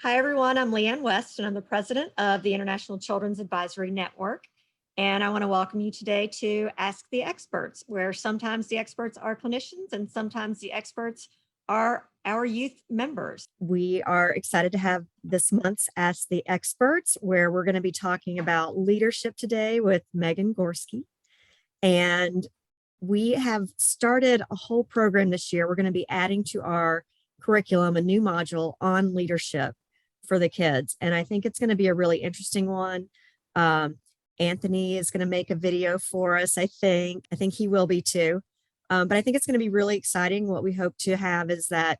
Hi, everyone. I'm Leanne West, and I'm the president of the International Children's Advisory Network. And I want to welcome you today to Ask the Experts, where sometimes the experts are clinicians and sometimes the experts are our youth members. We are excited to have this month's Ask the Experts, where we're going to be talking about leadership today with Megan Gorski. And we have started a whole program this year. We're going to be adding to our curriculum a new module on leadership for the kids. And I think it's going to be a really interesting one. Anthony is going to make a video for us. I think he will be too. But I think it's going to be really exciting. What we hope to have is that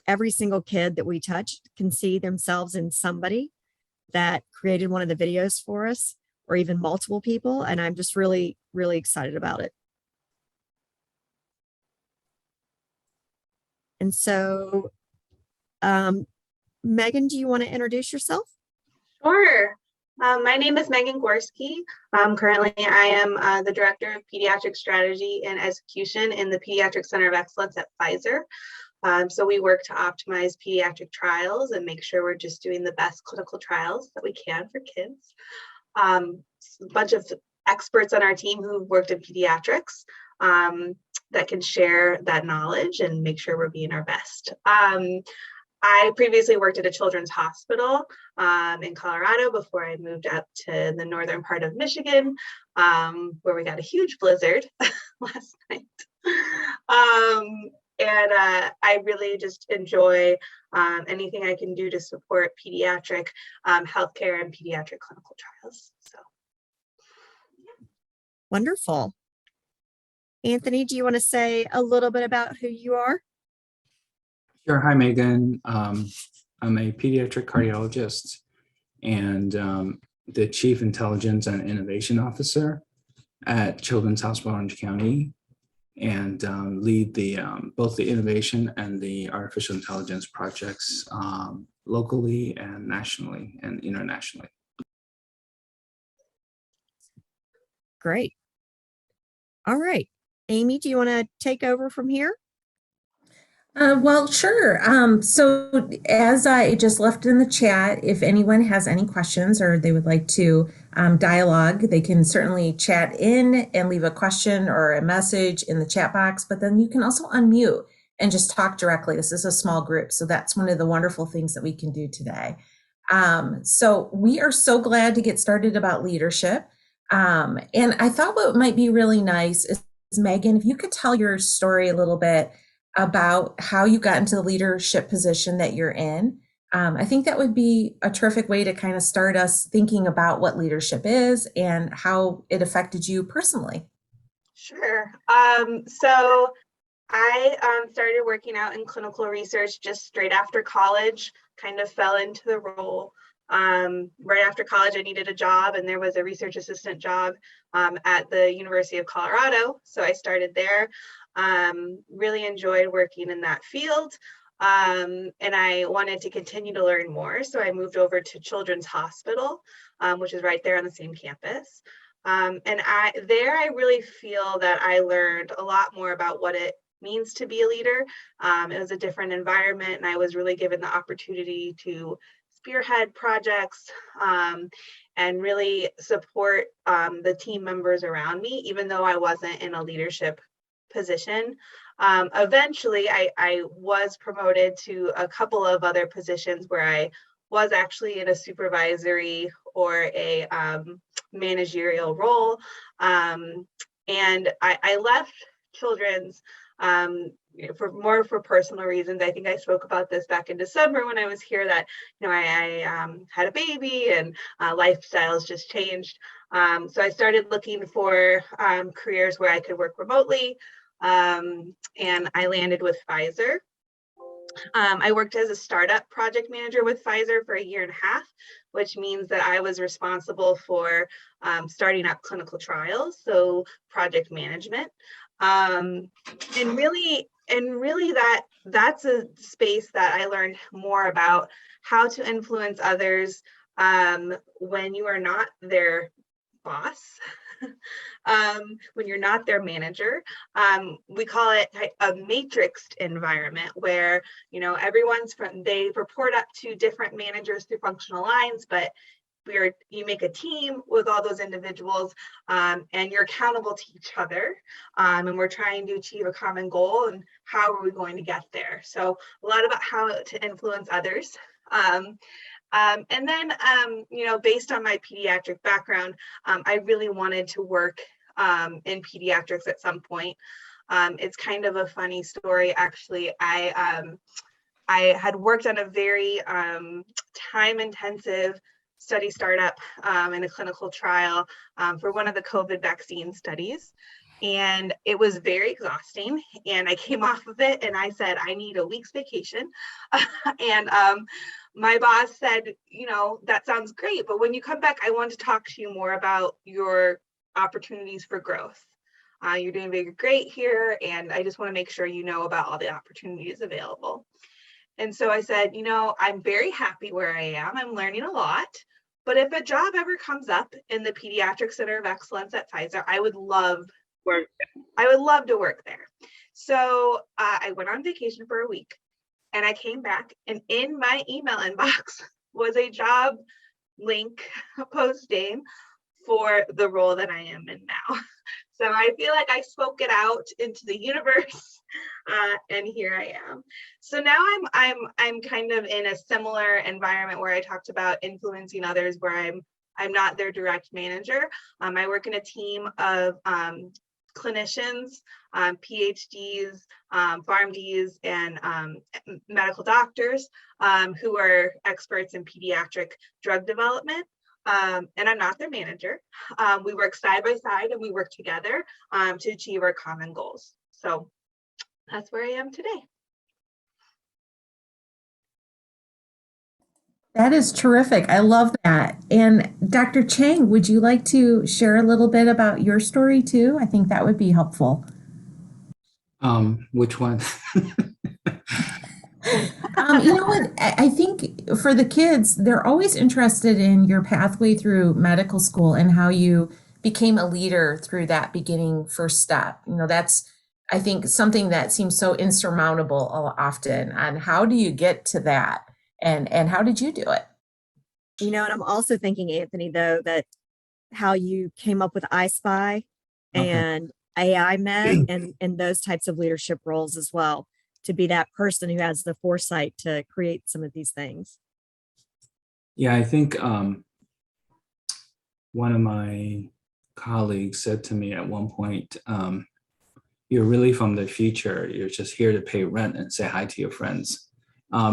every single kid that we touch can see themselves in somebody that created one of the videos for us, or even multiple people. And I'm just really, really excited about it. And so, Megan, do you want to introduce yourself? Sure. My name is Megan Gorski. Currently, I am the Director of Pediatric Strategy and Execution in the Pediatric Center of Excellence at Pfizer. So we work to optimize pediatric trials and make sure we're just doing the best clinical trials that we can for kids. A bunch of experts on our team who've worked in pediatrics that can share that knowledge and make sure we're being our best. I previously worked at a children's hospital in Colorado before I moved up to the northern part of Michigan, where we got a huge blizzard last night. And I really just enjoy anything I can do to support pediatric healthcare and pediatric clinical trials. So, yeah. Wonderful. Anthony, do you want to say a little bit about who you are? Sure. Hi, Megan. I'm a pediatric cardiologist and the Chief Intelligence and Innovation Officer at Children's Hospital Orange County, and lead both the innovation and the artificial intelligence projects locally and nationally and internationally. Great. All right. Amy, do you want to take over from here? Well, sure. So as I just left in the chat, if anyone has any questions or they would like to dialogue, they can certainly chat in and leave a question or a message in the chat box, but then you can also unmute and just talk directly. This is a small group, so that's one of the wonderful things that we can do today. So we are so glad to get started about leadership. And I thought what might be really nice is, Megan, if you could tell your story a little bit about how you got into the leadership position that you're in. I think that would be a terrific way to kind of start us thinking about what leadership is and how it affected you personally. Sure. So I started working out in clinical research just straight after college, kind of fell into the role. Right after college, I needed a job, and there was a research assistant job at the University of Colorado. So I started there. Really enjoyed working in that field, and I wanted to continue to learn more. So I moved over to Children's Hospital, which is right there on the same campus. And I really feel that I learned a lot more about what it means to be a leader. It was a different environment, and I was really given the opportunity to spearhead projects and really support the team members around me, even though I wasn't in a leadership position. Eventually, I was promoted to a couple of other positions where I was actually in a supervisory or a managerial role. And I left Children's for personal reasons. I think I spoke about this back in December when I was here, that I had a baby and lifestyles just changed. So I started looking for careers where I could work remotely, and I landed with Pfizer. I worked as a startup project manager with Pfizer for 1.5 years, which means that I was responsible for starting up clinical trials, so project management. And really that's a space that I learned more about how to influence others when you are not their boss. when you're not their manager. We call it a matrixed environment where, they report up to different managers through functional lines, but you make a team with all those individuals, and you're accountable to each other, and we're trying to achieve a common goal, and how are we going to get there? So a lot about how to influence others. And then, based on my pediatric background, I really wanted to work in pediatrics at some point. It's kind of a funny story, actually. I had worked on a very time-intensive study startup in a clinical trial for one of the COVID vaccine studies. And it was very exhausting. And I came off of it and I said, I need a week's vacation. And my boss said, that sounds great, but when you come back, I want to talk to you more about your opportunities for growth. You're doing very great here. And I just want to make sure you know about all the opportunities available. And so I said, I'm very happy where I am. I'm learning a lot. But if a job ever comes up in the Pediatric Center of Excellence at Pfizer, I would love to work there. So I went on vacation for a week and I came back, and in my email inbox was a job link posting for the role that I am in now. So I feel like I spoke it out into the universe, and here I am. So now I'm kind of in a similar environment where I talked about influencing others, where I'm not their direct manager. I work in a team of clinicians, PhDs, PharmDs, and medical doctors who are experts in pediatric drug development. And I'm not their manager. We work side by side and we work together to achieve our common goals. So that's where I am today. That is terrific. I love that. And Dr. Chang, would you like to share a little bit about your story too? I think that would be helpful. Which one? You know what? I think for the kids, they're always interested in your pathway through medical school and how you became a leader through that beginning first step. That's, I think, something that seems so insurmountable often. And how do you get to that? And how did you do it? And I'm also thinking, Anthony, though, that how you came up with iSpy and AI Med and those types of leadership roles as well, to be that person who has the foresight to create some of these things. Yeah, I think one of my colleagues said to me at one point, you're really from the future. You're just here to pay rent and say hi to your friends.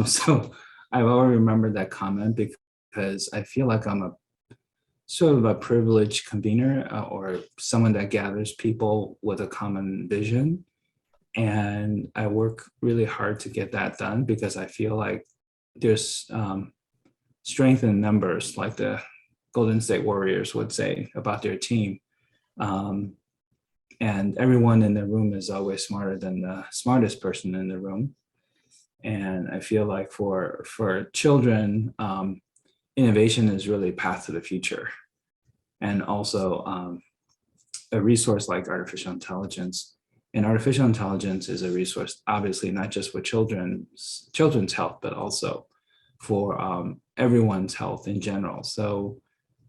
So I've always remembered that comment because I feel like I'm a sort of a privileged convener or someone that gathers people with a common vision. And I work really hard to get that done because I feel like there's strength in numbers, like the Golden State Warriors would say about their team. And everyone in the room is always smarter than the smartest person in the room. And I feel like for children, innovation is really a path to the future. And also a resource like artificial intelligence. And artificial intelligence is a resource, obviously, not just for children's health, but also for everyone's health in general. So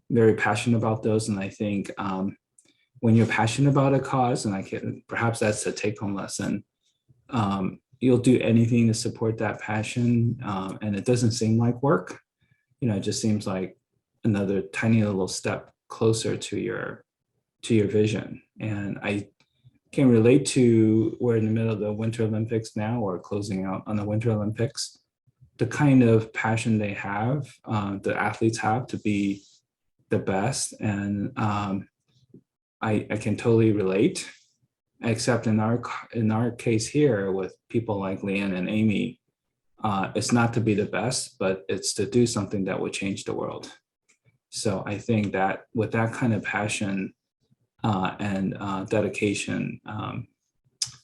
very passionate about those. And I think when you're passionate about a cause, and perhaps that's a take-home lesson, you'll do anything to support that passion. And it doesn't seem like work. It just seems like another tiny little step closer to your vision. And I can relate to, we're in the middle of the Winter Olympics now, or closing out on the Winter Olympics, the kind of passion they have, the athletes have to be the best. And I can totally relate, except in our case here with people like Leanne and Amy, it's not to be the best, but it's to do something that will change the world. So I think that with that kind of passion and dedication,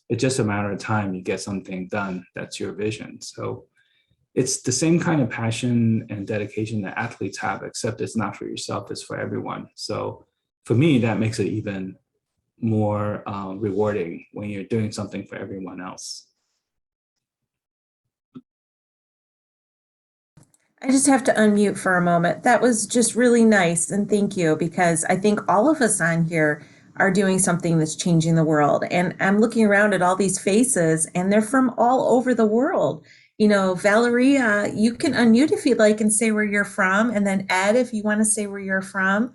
it's just a matter of time you get something done that's your vision. So it's the same kind of passion and dedication that athletes have, except it's not for yourself, it's for everyone. So for me, that makes it even more rewarding when you're doing something for everyone else. I just have to unmute for a moment. That was just really nice, and thank you, because I think all of us on here are doing something that's changing the world. And I'm looking around at all these faces, and they're from all over the world. You know, Valeria, you can unmute if you'd like and say where you're from, and then Ed, if you want to say where you're from,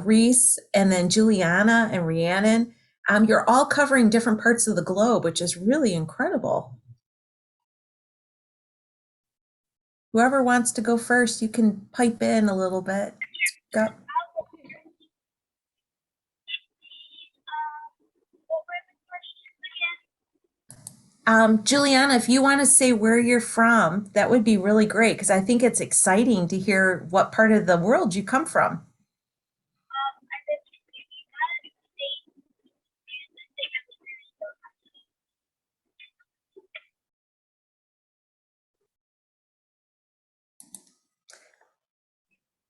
Reese, and then Juliana and Rhiannon. You're all covering different parts of the globe, which is really incredible. Whoever wants to go first, you can pipe in a little bit. Go. Juliana, if you want to say where you're from, that would be really great, because I think it's exciting to hear what part of the world you come from.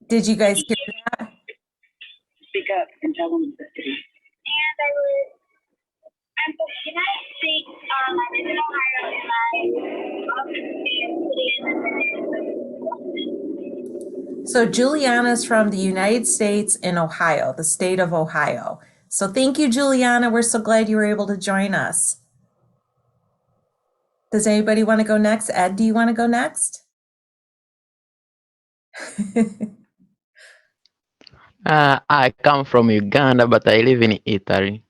Did you guys hear that? Speak up and tell them the city. And I'm from the United States. I live in Ohio, So Juliana's from the United States in Ohio, the state of Ohio. So thank you, Juliana. We're so glad you were able to join us. Does anybody want to go next? Ed, do you want to go next? I come from Uganda, but I live in Italy.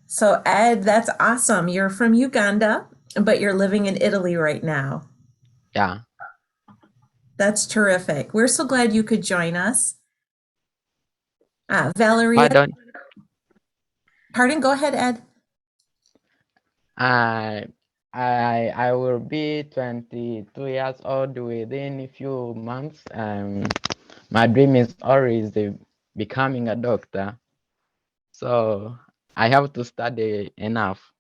So Ed, that's awesome. You're from Uganda, but you're living in Italy right now. Yeah. That's terrific. We're so glad you could join us. Why Valeria, don't pardon, go ahead, Ed. I will be 22 years old within a few months. My dream is always becoming a doctor. So I have to study enough.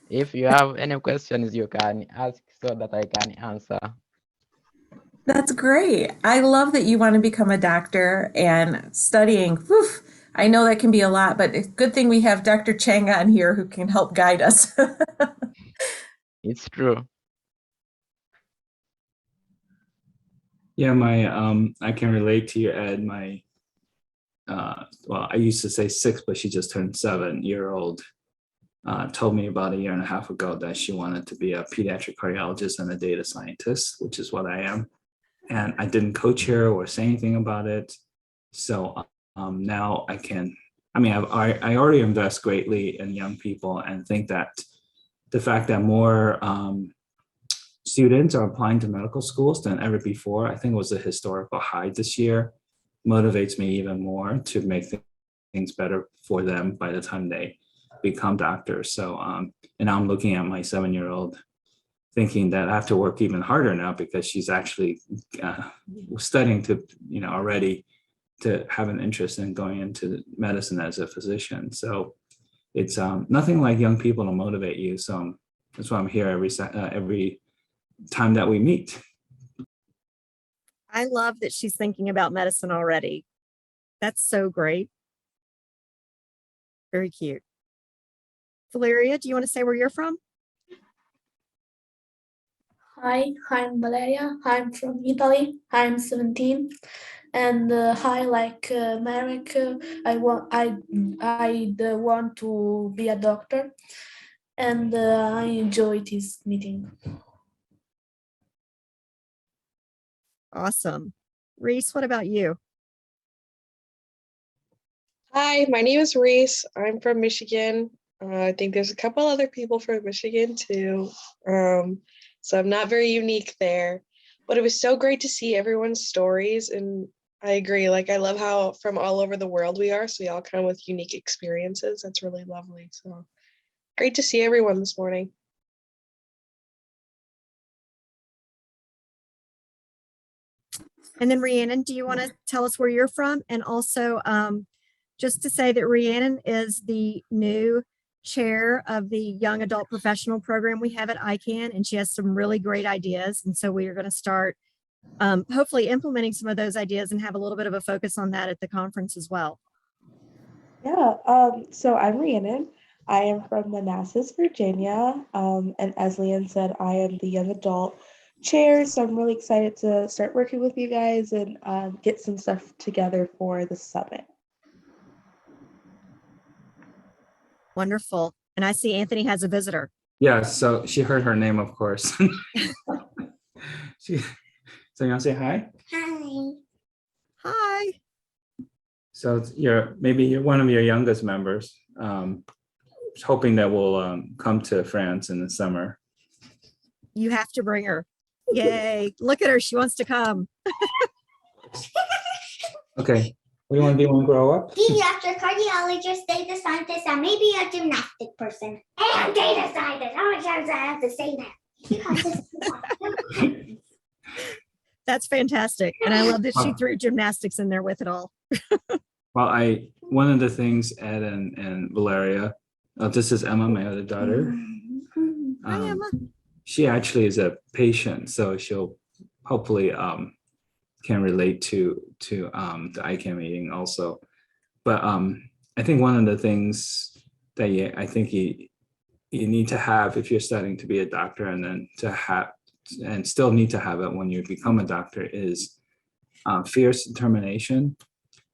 If you have any questions, you can ask so that I can answer. That's great. I love that you want to become a doctor and studying. Whew, I know that can be a lot, but it's a good thing we have Dr. Chang on here who can help guide us. It's true. Yeah, I can relate to you, Ed. My well, I used to say 6, but she just turned 7-year-old. Told me about a year and a half ago that she wanted to be a pediatric cardiologist and a data scientist, which is what I am. And I didn't coach her or say anything about it. So now I can, I mean, I already invest greatly in young people, and think that the fact that more students are applying to medical schools than ever before, I think it was a historical high this year, motivates me even more to make things better for them by the time they become doctors. So, and I'm looking at my 7-year-old thinking that I have to work even harder now, because she's actually studying to, already to have an interest in going into medicine as a physician. So it's nothing like young people to motivate you. So that's why I'm here every time that we meet. I love that she's thinking about medicine already. That's so great. Very cute. Valeria, do you want to say where you're from? Hi, I'm Valeria. I'm from Italy. I'm 17. And hi, like Marek, I want to be a doctor, and I enjoy this meeting. Awesome. Reese, what about you? Hi, my name is Reese. I'm from Michigan. I think there's a couple other people from Michigan too. So I'm not very unique there, but it was so great to see everyone's stories. And I agree, like I love how from all over the world we are. So we all come with unique experiences. That's really lovely. So great to see everyone this morning. And then Rhiannon, do you want to tell us where you're from? And also just to say that Rhiannon is the new chair of the young adult professional program we have at iCAN, and she has some really great ideas. And so we are going to start hopefully implementing some of those ideas and have a little bit of a focus on that at the conference as well. Yeah, so I'm Rhiannon. I am from Manassas, Virginia. And as Leanne said, I am the young adult chair. So I'm really excited to start working with you guys and get some stuff together for the summit. Wonderful. And I see Anthony has a visitor. Yeah, so she heard her name, of course. So you want to say hi? Hi. Hi. So maybe you're one of your youngest members. Hoping that we'll come to France in the summer. You have to bring her. Yay. Look at her. She wants to come. Okay. What do you want to do when you grow up? Pediatric cardiologist, data scientist, and maybe a gymnastic person. And data scientist. How many times I have to say that? That's fantastic. And I love that she threw gymnastics in there with it all. Well, one of the things, Ed and Valeria, this is Emma, my other daughter. Hi, Emma. She actually is a patient, so she'll hopefully can relate to the iCAN meeting also. But I think one of the things that I think you need to have if you're studying to be a doctor, and then to have and still need to have it when you become a doctor, is fierce determination.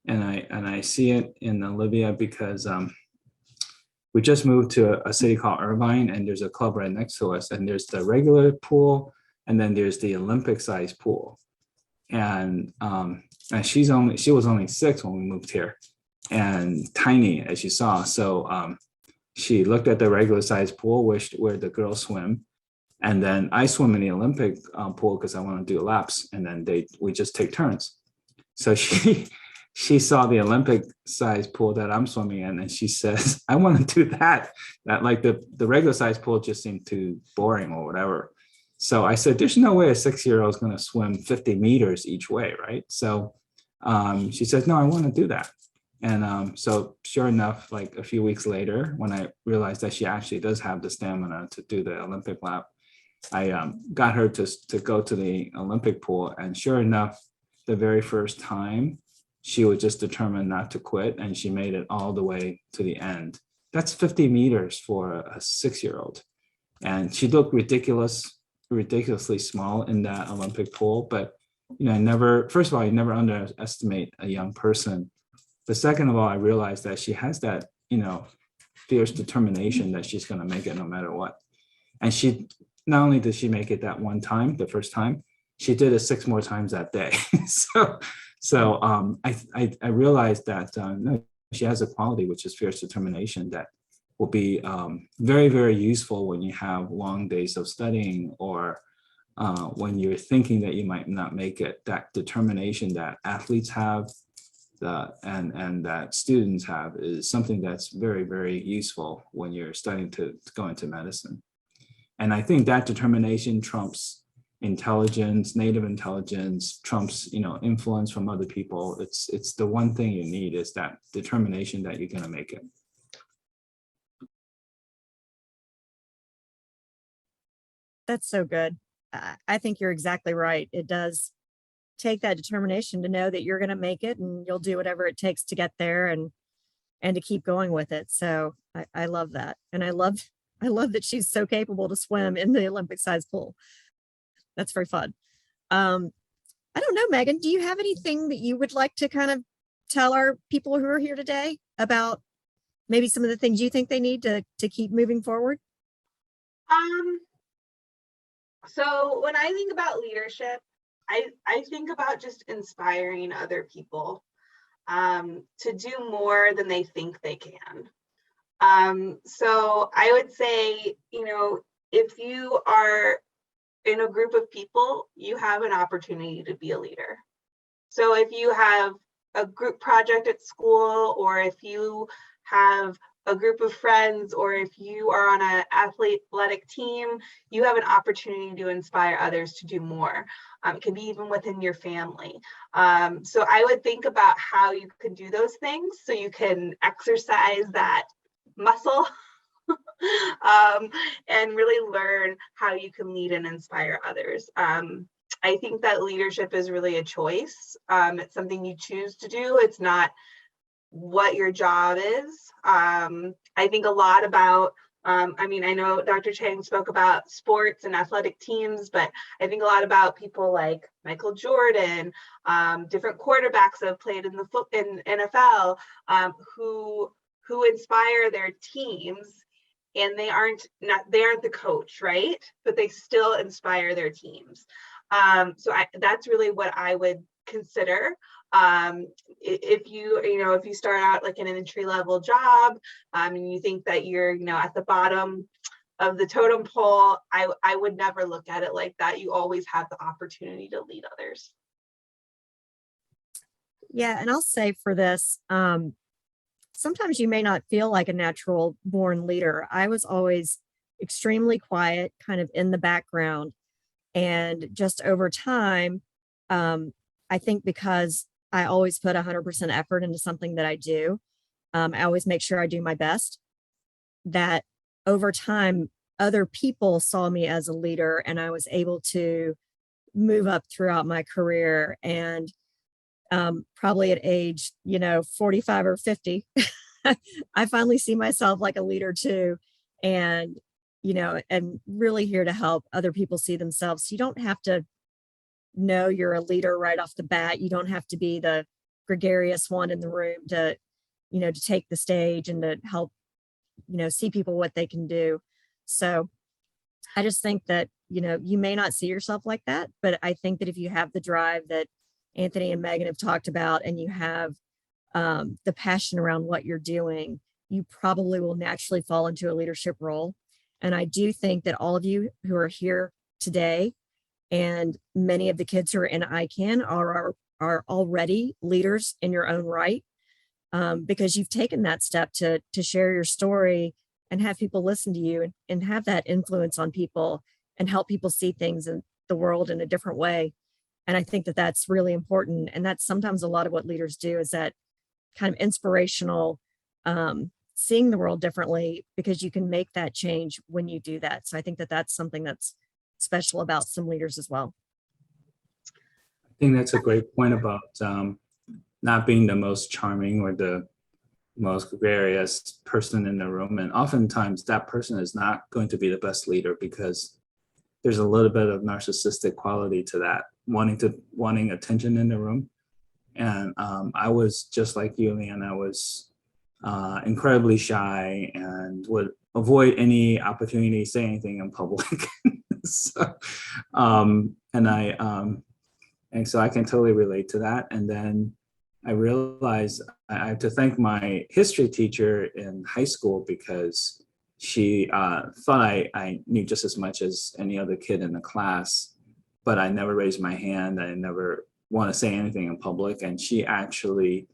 And I see it in Olivia because we just moved to a city called Irvine, and there's a club right next to us, and there's the regular pool, and then there's the Olympic size pool. And she was only 6 when we moved here, and tiny, as you saw. So she looked at the regular size pool where the girls swim, and then I swim in the Olympic pool because I want to do laps, and then we just take turns. So she saw the Olympic size pool that I'm swimming in, and she says, I want to do that. That like the regular size pool just seemed too boring or whatever. So I said, there's no way a 6-year-old is going to swim 50 meters each way, right? So she says, no, I want to do that. And so sure enough, like a few weeks later, when I realized that she actually does have the stamina to do the Olympic lap, I got her to go to the Olympic pool. And sure enough, the very first time, she was just determined not to quit, and she made it all the way to the end. That's 50 meters for a 6-year-old. And she looked ridiculously small in that Olympic pool. But, first of all, you never underestimate a young person. But second of all, I realized that she has that, fierce determination that she's going to make it no matter what. And not only did she make it that one time, the first time, she did it 6 more times that day. So I realized that no, she has a quality, which is fierce determination, that will be very, very useful when you have long days of studying, or when you're thinking that you might not make it. That determination that athletes have and that students have is something that's very, very useful when you're studying to go into medicine. And I think that determination trumps intelligence, native intelligence, trumps, influence from other people. It's the one thing you need, is that determination that you're going to make it. That's so good. I think you're exactly right. It does take that determination to know that you're going to make it, and you'll do whatever it takes to get there and to keep going with it. So I love that. And I love that she's so capable to swim in the Olympic size pool. That's very fun. I don't know, Megan, do you have anything that you would like to kind of tell our people who are here today about maybe some of the things you think they need to keep moving forward? So when I think about leadership, I think about just inspiring other people to do more than they think they can. So I would say, if you are in a group of people, you have an opportunity to be a leader. So if you have a group project at school, or if you have a group of friends, or if you are on an athletic team, you have an opportunity to inspire others to do more. It can be even within your family. So I would think about how you can do those things so you can exercise that muscle and really learn how you can lead and inspire others. I think that leadership is really a choice. It's something you choose to do. It's not what your job is. I think a lot about, I mean, I know Dr. Chang spoke about sports and athletic teams, but I think a lot about people like Michael Jordan, different quarterbacks that have played in in NFL, who inspire their teams, and they aren't the coach, right? But they still inspire their teams. So that's really what I would consider. If you start out like in an entry level job, and you think that you're, at the bottom of the totem pole, I would never look at it like that. You always have the opportunity to lead others. Yeah, and I'll say for this, sometimes you may not feel like a natural born leader. I was always extremely quiet, kind of in the background. And just over time, I think because I always put 100% effort into something that I do, I always make sure I do my best, that over time, other people saw me as a leader and I was able to move up throughout my career. And probably at age, 45 or 50, I finally see myself like a leader too. And, and really here to help other people see themselves. You don't have to know you're a leader right off the bat. You don't have to be the gregarious one in the room to take the stage and to help, see people what they can do. So I just think that, you may not see yourself like that, but I think that if you have the drive that Anthony and Megan have talked about, and you have the passion around what you're doing, you probably will naturally fall into a leadership role. And I do think that all of you who are here today, and many of the kids who are in Icann are already leaders in your own right, because you've taken that step to share your story and have people listen to you, and have that influence on people and help people see things in the world in a different way. And I think that that's really important. And that's sometimes a lot of what leaders do, is that kind of inspirational, seeing the world differently, because you can make that change when you do that. So I think that that's something that's special about some leaders as well. I think that's a great point about not being the most charming or the most gregarious person in the room. And oftentimes that person is not going to be the best leader, because there's a little bit of narcissistic quality to that, wanting attention in the room. And I was just like you, Leanne. I was incredibly shy and would avoid any opportunity to say anything in public. So, and so I can totally relate to that. And then I realized I have to thank my history teacher in high school, because she thought I knew just as much as any other kid in the class, but I never raised my hand. I never want to say anything in public. And she actually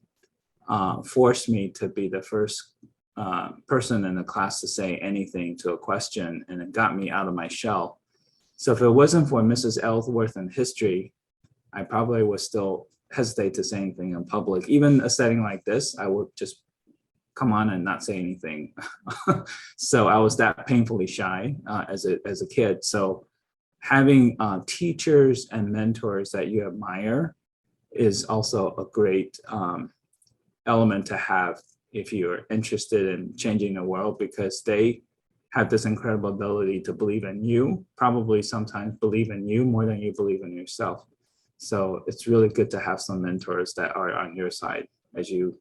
forced me to be the first person in the class to say anything to a question, and it got me out of my shell. So if it wasn't for Mrs. Ellsworth in history, I probably would still hesitate to say anything in public. Even a setting like this, I would just come on and not say anything. So I was that painfully shy as a kid. So having teachers and mentors that you admire is also a great element to have if you're interested in changing the world, because they have this incredible ability to believe in you, probably sometimes believe in you more than you believe in yourself. So it's really good to have some mentors that are on your side as you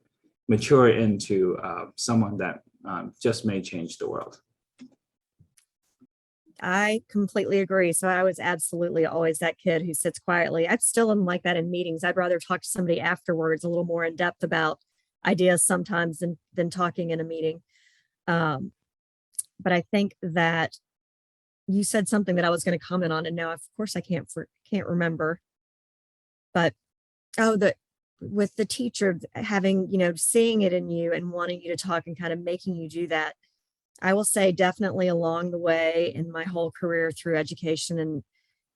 mature into someone that just may change the world. I completely agree. So I was absolutely always that kid who sits quietly. I still am like that in meetings. I'd rather talk to somebody afterwards, a little more in depth about ideas sometimes than talking in a meeting. But I think that you said something that I was going to comment on, and now of course I can't remember. But with the teacher having, seeing it in you and wanting you to talk and kind of making you do that. I will say definitely along the way in my whole career through education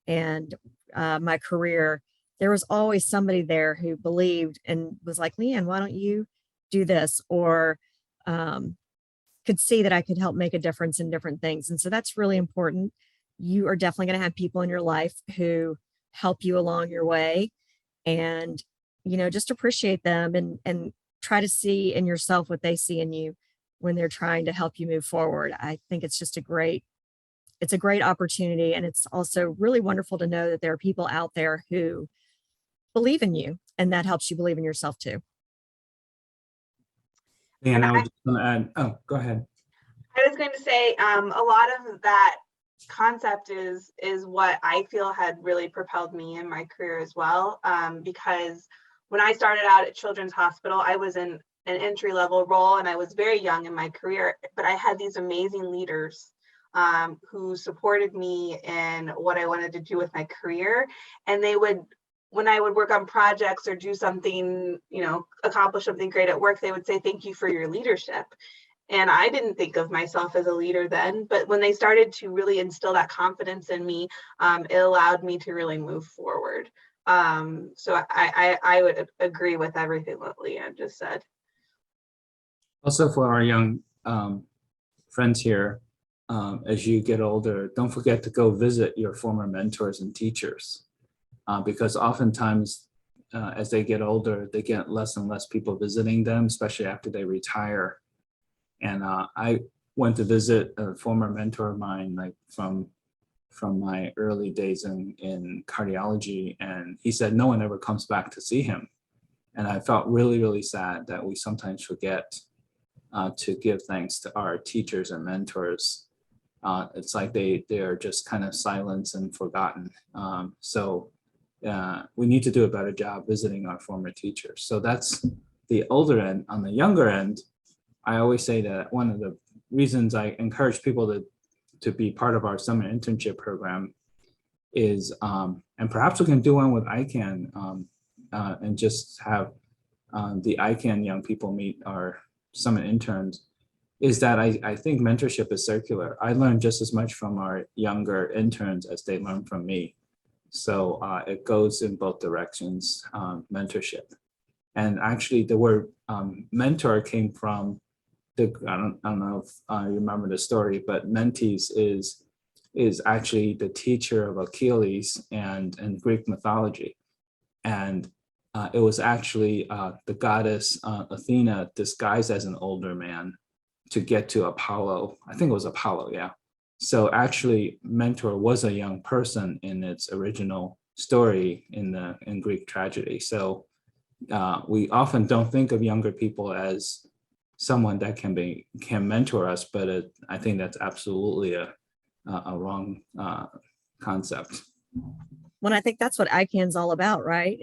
and my career, there was always somebody there who believed and was like, Leanne, why don't you do this? Or could see that I could help make a difference in different things. And so that's really important. You are definitely going to have people in your life who help you along your way. And, just appreciate them and try to see in yourself what they see in you when they're trying to help you move forward. I think it's just it's a great opportunity. And it's also really wonderful to know that there are people out there who believe in you, and that helps you believe in yourself too. And I was just going to add, oh, go ahead. I was going to say a lot of that concept is what I feel had really propelled me in my career as well. Because when I started out at Children's Hospital, I was in an entry-level role and I was very young in my career, but I had these amazing leaders who supported me in what I wanted to do with my career. And they would, when I would work on projects or do something, accomplish something great at work, they would say, "Thank you for your leadership." And I didn't think of myself as a leader then, but when they started to really instill that confidence in me, it allowed me to really move forward. So I would agree with everything that Leanne just said. Also, for our young friends here, as you get older, don't forget to go visit your former mentors and teachers, because oftentimes as they get older, they get less and less people visiting them, especially after they retire. And I went to visit a former mentor of mine, like from my early days in cardiology, and he said no one ever comes back to see him. And I felt really, really sad that we sometimes forget to give thanks to our teachers and mentors. It's like they're just kind of silenced and forgotten. So we need to do a better job visiting our former teachers. So that's the older end. On the younger end, I always say that one of the reasons I encourage people to be part of our summer internship program is, and perhaps we can do one with iCAN and just have the iCAN young people meet our summer interns, is that I think mentorship is circular. I learn just as much from our younger interns as they learn from me. So it goes in both directions, mentorship. And actually the word mentor came from I don't know if you remember the story, but Mentis is actually the teacher of Achilles and Greek mythology. And it was actually the goddess Athena disguised as an older man to get to Apollo. I think it was Apollo, yeah. So actually mentor was a young person in its original story in Greek tragedy. So we often don't think of younger people as someone that can mentor us, but I think that's absolutely a wrong concept. Well, I think that's what ICANN's all about, right?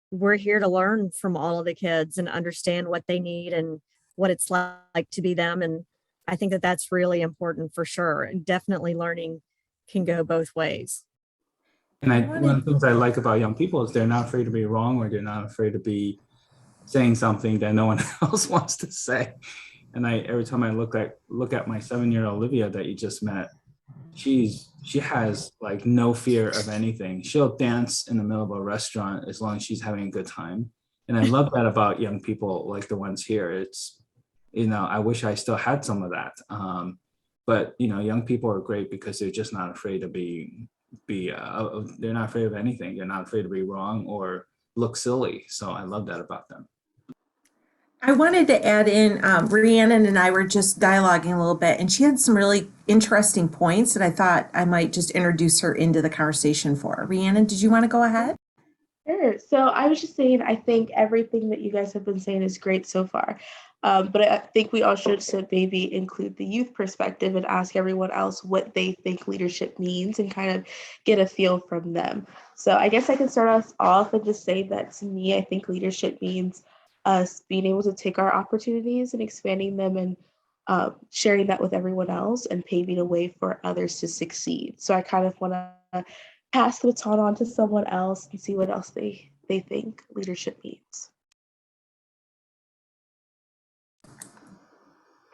We're here to learn from all of the kids and understand what they need and what it's like to be them. And I think that that's really important for sure. And definitely learning can go both ways. And one of the things I like about young people is they're not afraid to be wrong, or they're not afraid to be saying something that no one else wants to say. And every time I look at my 7-year-old Olivia that you just met, she has like no fear of anything. She'll dance in the middle of a restaurant as long as she's having a good time. And I love that about young people like the ones here. It's, I wish I still had some of that. But young people are great because they're just not afraid to they're not afraid of anything. They're not afraid to be wrong or look silly. So I love that about them. I wanted to add in, Rhiannon and I were just dialoguing a little bit, and she had some really interesting points that I thought I might just introduce her into the conversation for. Rhiannon, did you want to go ahead? Sure. So I was just saying, I think everything that you guys have been saying is great so far. But I think we all should maybe include the youth perspective and ask everyone else what they think leadership means and kind of get a feel from them. So I guess I can start us off and just say that to me, I think leadership means us being able to take our opportunities and expanding them and sharing that with everyone else and paving a way for others to succeed. So I kind of want to pass the baton on to someone else and see what else they think leadership means.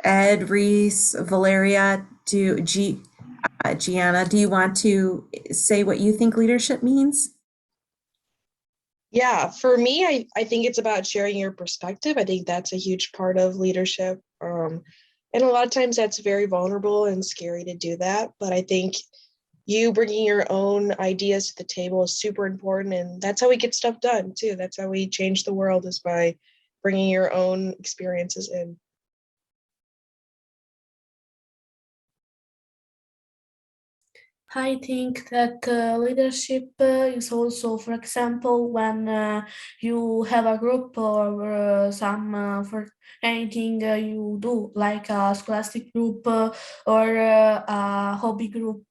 Ed, Reese, Valeria, Gianna, do you want to say what you think leadership means? Yeah, for me, I think it's about sharing your perspective. I think that's a huge part of leadership. And a lot of times that's very vulnerable and scary to do that. But I think you bringing your own ideas to the table is super important. And that's how we get stuff done too. That's how we change the world, is by bringing your own experiences in. I think that leadership is also, for example, when you have a group or for anything you do, like a scholastic group or a hobby group.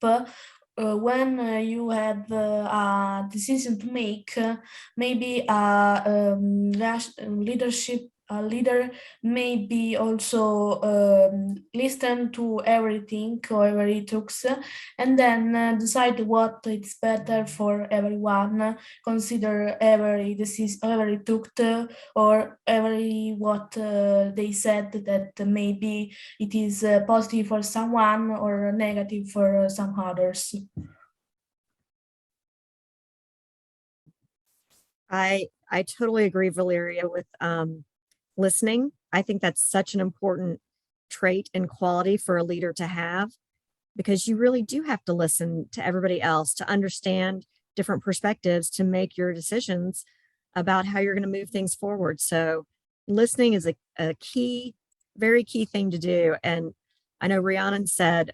When you have a decision to make, maybe leadership a leader maybe also listen to everything or every talks and then decide what is better for everyone, consider every decision, every talk, or every what they said that maybe it is positive for someone or negative for some others. I totally agree, Valeria, with listening. I think that's such an important trait and quality for a leader to have, because you really do have to listen to everybody else to understand different perspectives to make your decisions about how you're going to move things forward. So listening is a key, very key thing to do. And I know Rhiannon said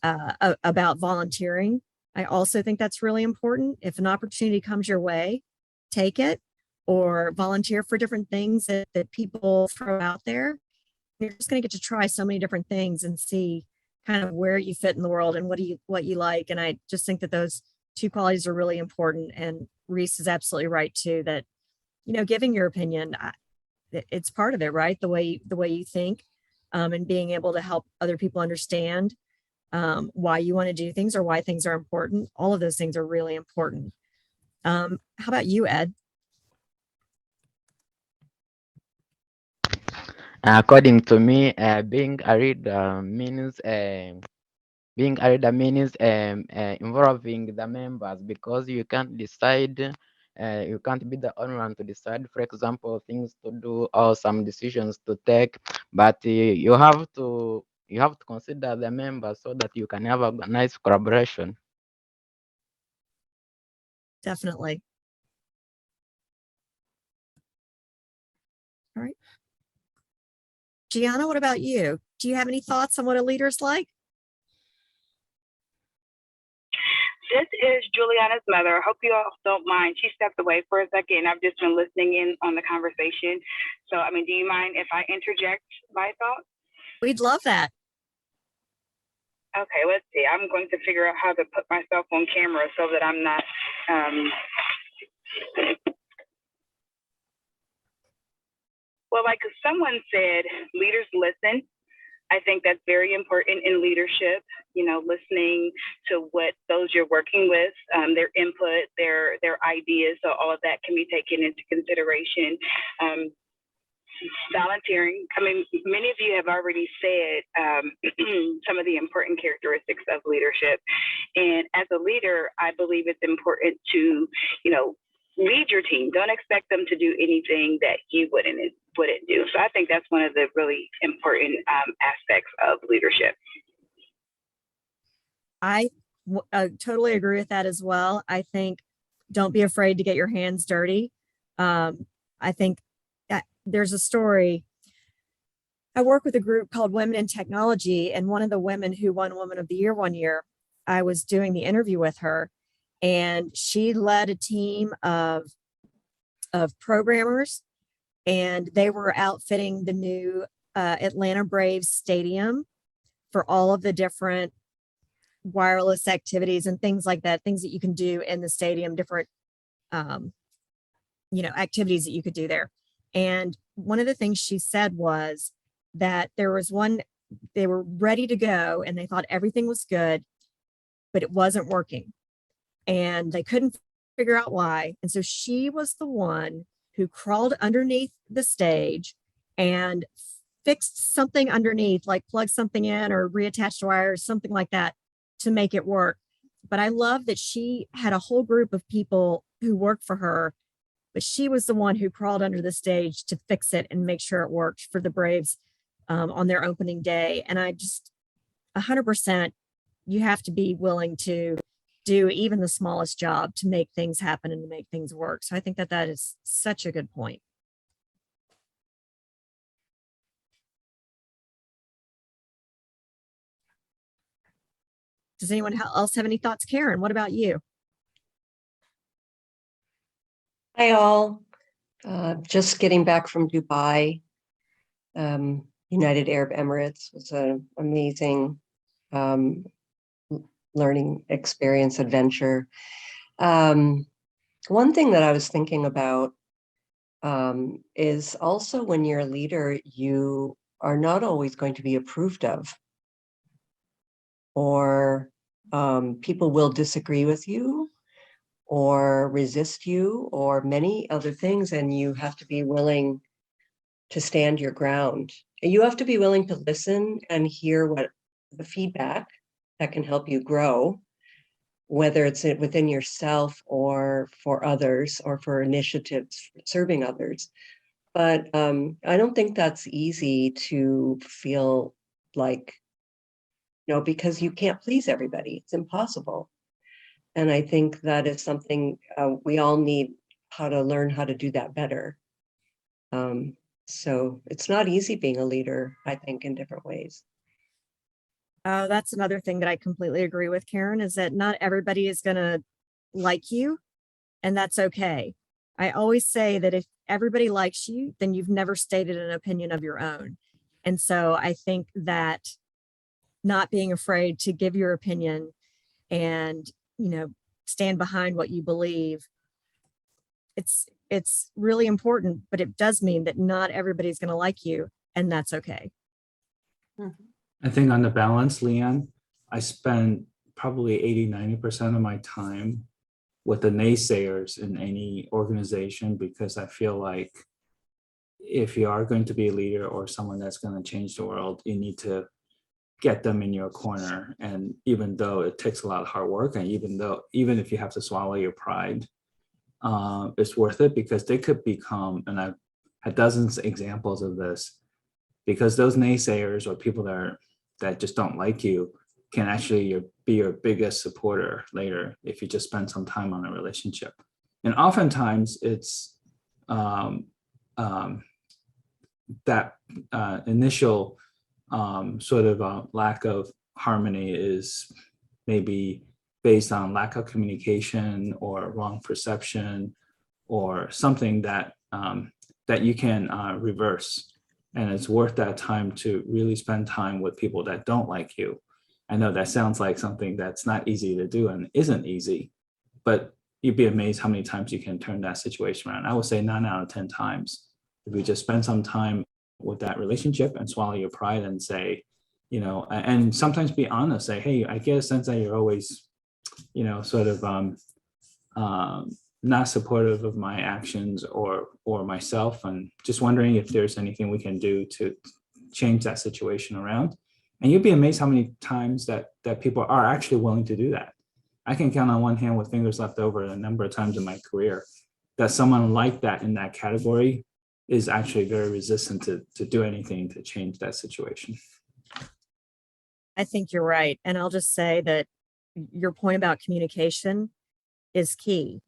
about volunteering. I also think that's really important. If an opportunity comes your way, take it, or volunteer for different things that people throw out there. You're just going to get to try so many different things and see kind of where you fit in the world and what you like. And I just think that those two qualities are really important. And Reese is absolutely right too, that, giving your opinion, it's part of it, right? The way you think, and being able to help other people understand why you want to do things or why things are important. All of those things are really important. How about you, Ed? According to me, being a leader means involving the members, because you can't decide. You can't be the only one to decide, for example, things to do or some decisions to take, but you have to consider the members so that you can have a nice collaboration. Definitely. All right. Gianna, what about you? Do you have any thoughts on what a leader's like? This is Juliana's mother. I hope you all don't mind. She stepped away for a second. I've just been listening in on the conversation. So, do you mind if I interject my thoughts? We'd love that. Okay, let's see. I'm going to figure out how to put myself on camera so that I'm not. Well, like someone said, leaders listen. I think that's very important in leadership, listening to what those you're working with, their input, their ideas. So all of that can be taken into consideration. Volunteering. Many of you have already said some of the important characteristics of leadership. And as a leader, I believe it's important to, lead your team. Don't expect them to do anything that you wouldn't do. So I think that's one of the really important aspects of leadership. I totally agree with that as well. I think don't be afraid to get your hands dirty. I think there's a story. I work with a group called Women in Technology, and one of the women who won Woman of the Year one year, I was doing the interview with her, and she led a team of programmers, and they were outfitting the new Atlanta Braves stadium for all of the different wireless activities and things like that, things that you can do in the stadium, different activities that you could do there. And one of the things she said was that there was one, they were ready to go and they thought everything was good, but it wasn't working. And they couldn't figure out why. And so she was the one who crawled underneath the stage and fixed something underneath, like plugged something in or reattached wires, something like that to make it work. But I love that she had a whole group of people who worked for her, but she was the one who crawled under the stage to fix it and make sure it worked for the Braves on their opening day. And I just 100% you have to be willing to do even the smallest job to make things happen and to make things work. So I think that that is such a good point. Does anyone else have any thoughts? Karen, what about you? Hi all, just getting back from Dubai. United Arab Emirates was an amazing learning experience, adventure. One thing that I was thinking about is also when you're a leader, you are not always going to be approved of, or people will disagree with you or resist you or many other things, and you have to be willing to stand your ground. And you have to be willing to listen and hear what the feedback that can help you grow, whether it's within yourself or for others or for initiatives serving others. But I don't think that's easy to feel like, because you can't please everybody. It's impossible. And I think that is something we all need how to learn how to do that better. So it's not easy being a leader, I think, in different ways. Oh, that's another thing that I completely agree with, Karen, is that not everybody is going to like you, and that's okay. I always say that if everybody likes you, then you've never stated an opinion of your own. And so I think that not being afraid to give your opinion and, stand behind what you believe, it's really important, but it does mean that not everybody's going to like you, and that's okay. I think on the balance, Leanne, I spend probably 80-90% of my time with the naysayers in any organization, because I feel like if you are going to be a leader or someone that's going to change the world, you need to get them in your corner. And even though it takes a lot of hard work, and even if you have to swallow your pride, it's worth it, because they could become, and I've had dozens of examples of this, because those naysayers or people that just don't like you can actually be your biggest supporter later if you just spend some time on a relationship. And oftentimes it's that initial sort of lack of harmony is maybe based on lack of communication or wrong perception or something that that you can reverse. And it's worth that time to really spend time with people that don't like you. I know that sounds like something that's not easy to do and isn't easy, but you'd be amazed how many times you can turn that situation around. I would say 9 out of 10 times, if you just spend some time with that relationship and swallow your pride and say, and sometimes be honest, say, hey, I get a sense that you're always, sort of not supportive of my actions or myself, and just wondering if there's anything we can do to change that situation around. And you'd be amazed how many times that people are actually willing to do that. I can count on one hand with fingers left over a number of times in my career that someone like that in that category is actually very resistant to do anything to change that situation. I think you're right. And I'll just say that your point about communication is key.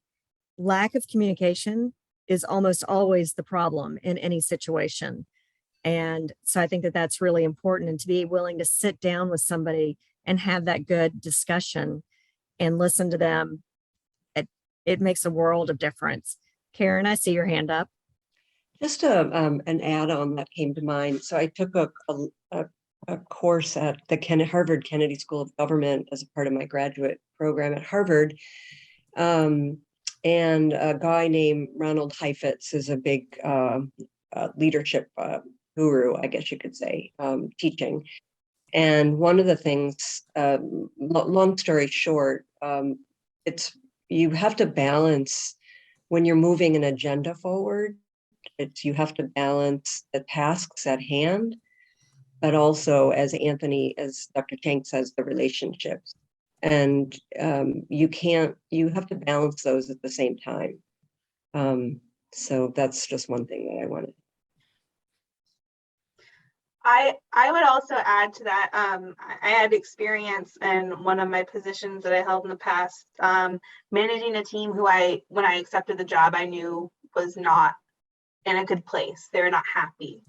Lack of communication is almost always the problem in any situation. And so I think that that's really important, and to be willing to sit down with somebody and have that good discussion and listen to them, it makes a world of difference. Karen, I see your hand up. Just an add-on that came to mind. So I took a course at the Harvard Kennedy School of Government as a part of my graduate program at Harvard. And a guy named Ronald Heifetz is a big leadership guru, I guess you could say, teaching. And one of the things, long story short, you have to balance when you're moving an agenda forward. You have to balance the tasks at hand, but also, as Dr. Chang says, the relationships. And you have to balance those at the same time. So that's just one thing that I wanted. I would also add to that. I had experience in one of my positions that I held in the past, managing a team who when I accepted the job, I knew was not in a good place. They were not happy.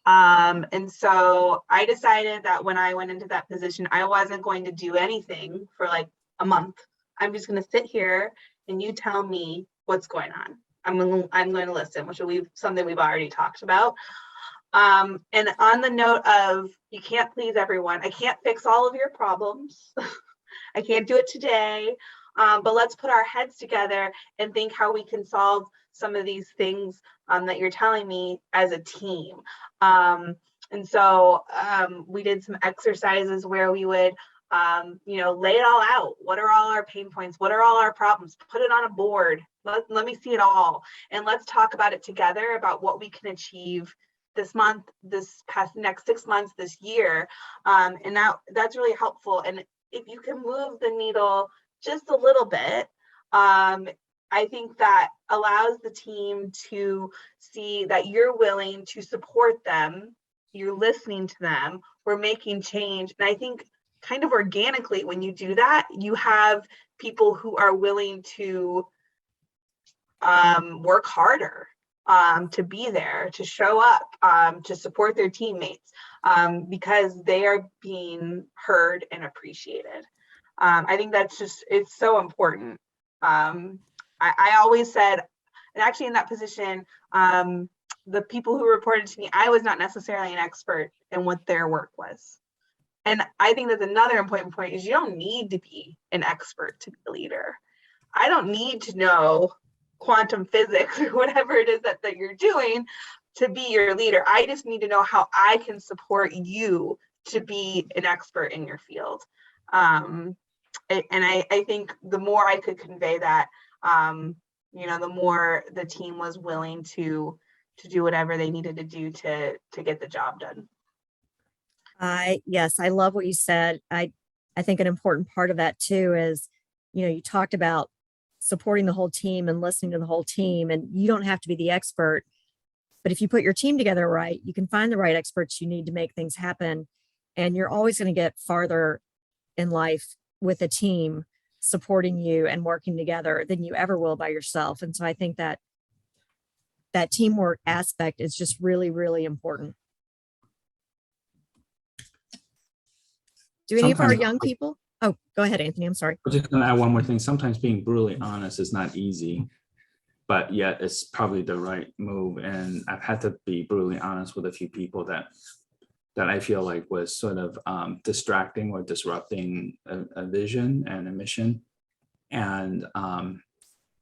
And so I decided that when I went into that position, I wasn't going to do anything for like a month. I'm just going to sit here and you tell me what's going on. I'm going to listen, which will be something we've already talked about. And on the note of you can't please everyone, I can't fix all of your problems. I can't do it today, but let's put our heads together and think how we can solve some of these things that you're telling me as a team. And so we did some exercises where we would lay it all out. What are all our pain points? What are all our problems? Put it on a board. Let me see it all. And let's talk about it together about what we can achieve this month, next 6 months, this year. And that's really helpful. And if you can move the needle just a little bit, I think that allows the team to see that you're willing to support them, you're listening to them, we're making change. And I think kind of organically, when you do that, you have people who are willing to work harder, to be there, to show up, to support their teammates, because they are being heard and appreciated. I think it's so important. I always said, and actually in that position, the people who reported to me, I was not necessarily an expert in what their work was. And I think that's another important point is you don't need to be an expert to be a leader. I don't need to know quantum physics or whatever it is that you're doing to be your leader. I just need to know how I can support you to be an expert in your field. And I think the more I could convey that, the more the team was willing to do whatever they needed to do to get the job done. Yes, I love what you said. I think an important part of that too is, you talked about supporting the whole team and listening to the whole team, and you don't have to be the expert, but if you put your team together right, you can find the right experts you need to make things happen. And you're always going to get farther in life with a team supporting you and working together than you ever will by yourself. And so I think that teamwork aspect is just really, really important. Do any of our young people? Oh, go ahead, Anthony. I'm sorry. I'm just going to add one more thing. Sometimes being brutally honest is not easy, but yet it's probably the right move. And I've had to be brutally honest with a few people that I feel like was sort of distracting or disrupting a vision and a mission. And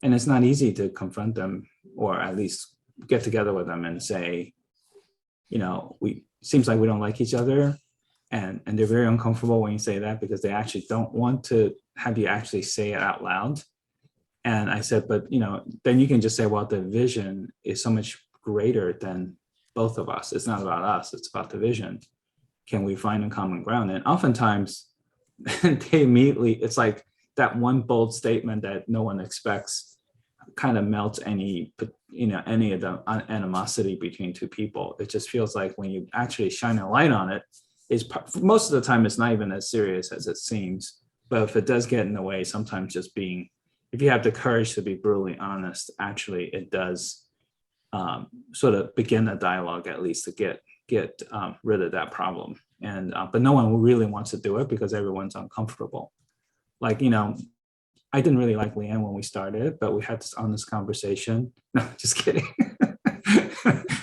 it's not easy to confront them or at least get together with them and say, seems like we don't like each other. And they're very uncomfortable when you say that because they actually don't want to have you actually say it out loud. And I said, but then you can just say, well, the vision is so much greater than both of us. It's not about us, it's about the vision. Can we find a common ground? And oftentimes they immediately, it's like that one bold statement that no one expects kind of melts any of the animosity between two people. It just feels like when you actually shine a light on it, most of the time it's not even as serious as it seems. But if it does get in the way, sometimes just if you have the courage to be brutally honest, actually it does sort of begin a dialogue, at least to get rid of that problem. And but no one really wants to do it because everyone's uncomfortable. Like, I didn't really like Leanne when we started, but we had this honest conversation. No, just kidding.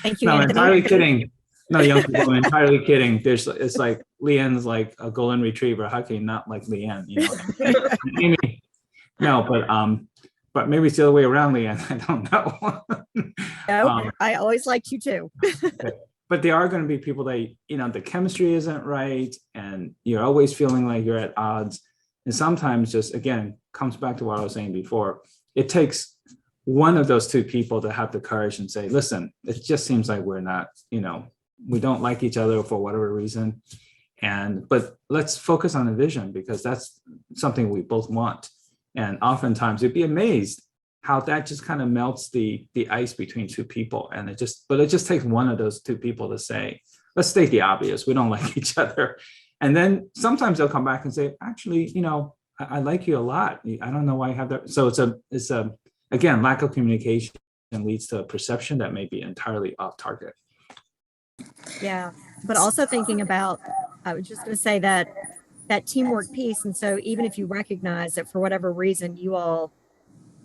Thank you, no, Anthony. entirely kidding. No, young people, I'm entirely kidding. It's like Leanne's like a golden retriever. How can you not like Leanne? Amy, no, but maybe it's the other way around, Leanne. I don't know. No, I always liked you too. But there are going to be people that the chemistry isn't right, and you're always feeling like you're at odds. And sometimes, just again, comes back to what I was saying before. It takes one of those two people to have the courage and say, "Listen, it just seems like we're not, we don't like each other for whatever reason, but let's focus on the vision because that's something we both want." And oftentimes you'd be amazed how that just kind of melts the ice between two people. And it just takes one of those two people to say, let's state the obvious. We don't like each other. And then sometimes they'll come back and say, actually, I like you a lot. I don't know why you have that. So it's a again, lack of communication leads to a perception that may be entirely off target. Yeah, but also thinking about, I was just going to say that teamwork piece. And so even if you recognize that for whatever reason you all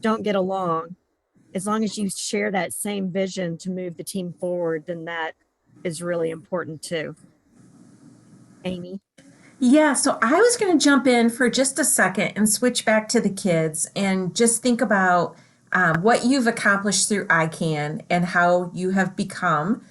don't get along, as long as you share that same vision to move the team forward, then that is really important too. Amy? Yeah, so I was going to jump in for just a second and switch back to the kids and just think about what you've accomplished through iCAN and how you have become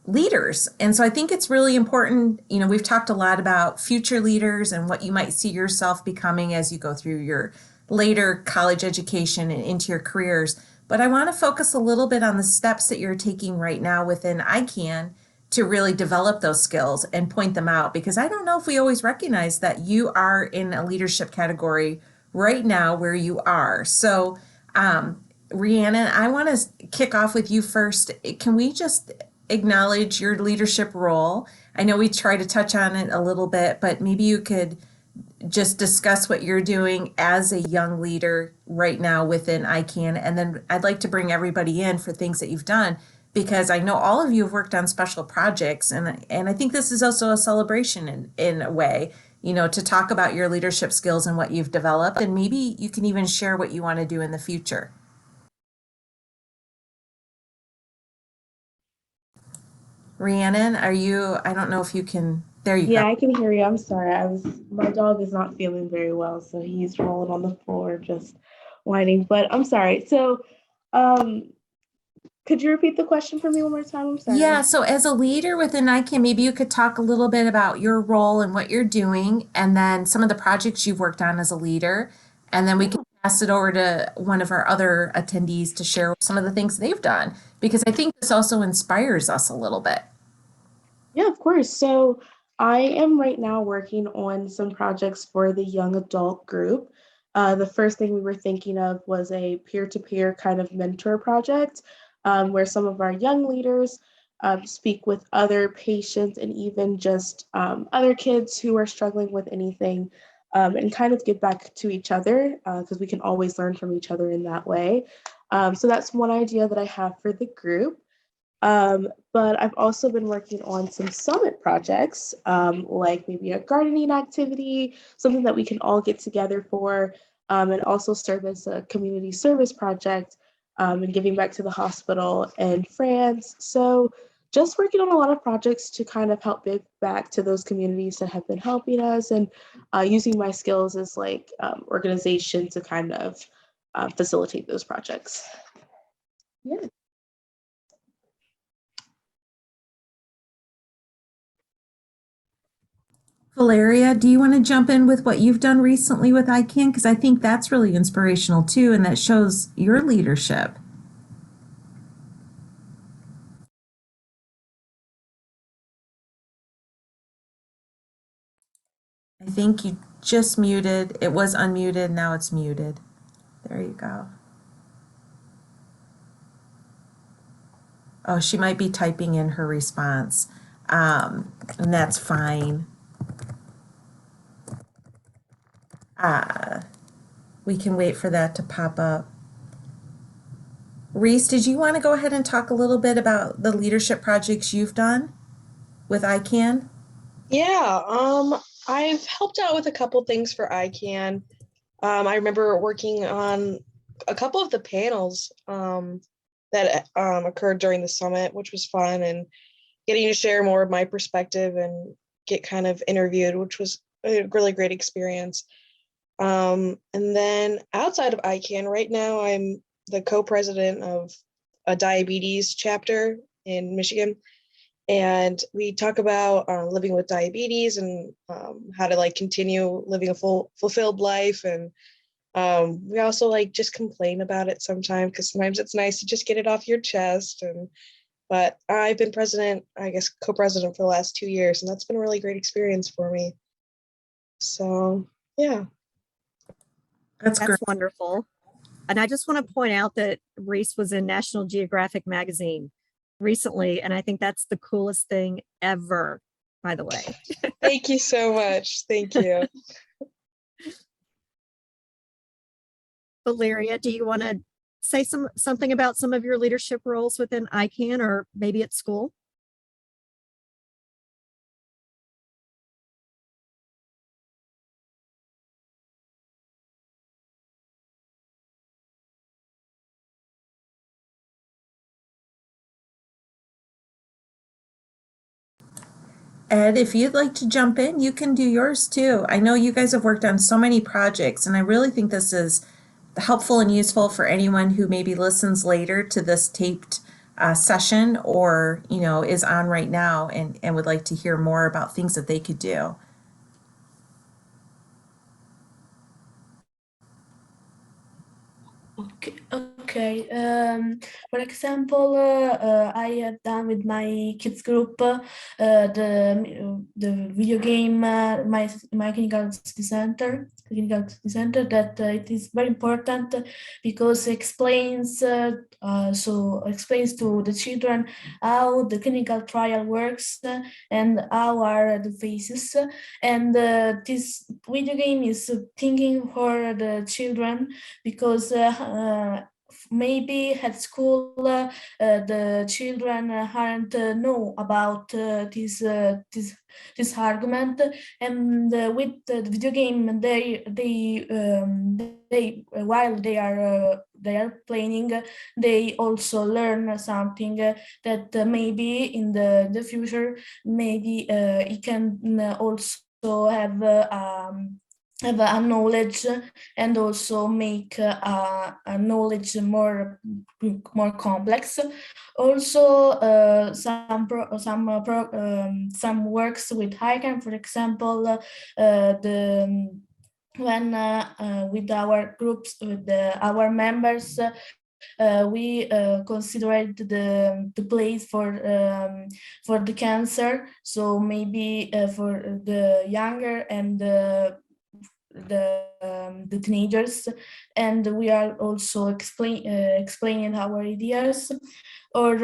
leaders. And so I think it's really important. We've talked a lot about future leaders and what you might see yourself becoming as you go through your later college education and into your careers. But I want to focus a little bit on the steps that you're taking right now within iCAN to really develop those skills and point them out, because I don't know if we always recognize that you are in a leadership category right now where you are. So, Rhiannon, I want to kick off with you first. Can we just acknowledge your leadership role? I know we try to touch on it a little bit, but maybe you could just discuss what you're doing as a young leader right now within iCAN. And then I'd like to bring everybody in for things that you've done, because I know all of you have worked on special projects. And I think this is also a celebration in a way, to talk about your leadership skills and what you've developed. And maybe you can even share what you want to do in the future. Rhiannon, I don't know if you can, there you go. Yeah, I can hear you. I'm sorry. My dog is not feeling very well, so he's rolling on the floor, just whining. But I'm sorry. So, could you repeat the question for me one more time? I'm sorry. Yeah, so as a leader within iCAN, maybe you could talk a little bit about your role and what you're doing, and then some of the projects you've worked on as a leader. And then we can pass it over to one of our other attendees to share some of the things they've done, because I think this also inspires us a little bit. Yeah, of course. So I am right now working on some projects for the young adult group. The first thing we were thinking of was a peer-to-peer kind of mentor project, where some of our young leaders speak with other patients and even just other kids who are struggling with anything, and kind of give back to each other, because we can always learn from each other in that way. So that's one idea that I have for the group. But I've also been working on some summit projects, like maybe a gardening activity, something that we can all get together for, and also serve as a community service project, and giving back to the hospital in France. So just working on a lot of projects to kind of help give back to those communities that have been helping us, and using my skills as like organization to kind of facilitate those projects. Yeah. Valeria, do you want to jump in with what you've done recently with iCAN? Because I think that's really inspirational too, and that shows your leadership. I think you just muted. It was unmuted. Now it's muted. There you go. Oh, she might be typing in her response, and that's fine. We can wait for that to pop up. Reese, did you want to go ahead and talk a little bit about the leadership projects you've done with iCAN? Yeah, I've helped out with a couple things for iCAN. I remember working on a couple of the panels that occurred during the summit, which was fun, and getting to share more of my perspective and get kind of interviewed, which was a really great experience. And then outside of iCAN, right now I'm the co-president of a diabetes chapter in Michigan. And we talk about living with diabetes and how to like continue living a fulfilled life. And we also like just complain about it sometimes, because sometimes it's nice to just get it off your chest. But I've been co-president for the last 2 years, and that's been a really great experience for me. So yeah. That's wonderful. And I just want to point out that Reese was in National Geographic magazine recently, and I think that's the coolest thing ever, by the way. Thank you so much. Thank you. Valeria, do you want to say something about some of your leadership roles within iCAN or maybe at school? Ed, if you'd like to jump in, you can do yours too. I know you guys have worked on so many projects, and I really think this is helpful and useful for anyone who maybe listens later to this taped session, or is on right now and would like to hear more about things that they could do. Okay. For example, I have done with my kids group the video game my clinical center that it is very important because explains explains to the children how the clinical trial works and how are the phases, and this video game is thinking for the children because maybe at school the children aren't know about this argument, and with the video game they while they are playing, they also learn something that maybe in the future maybe it can also have a knowledge and also make a knowledge more complex. Also, some works with iCAN, for example, when with our groups, with our members, we considered the place for the cancer. So maybe for the younger and the teenagers, and we are also explaining our ideas, or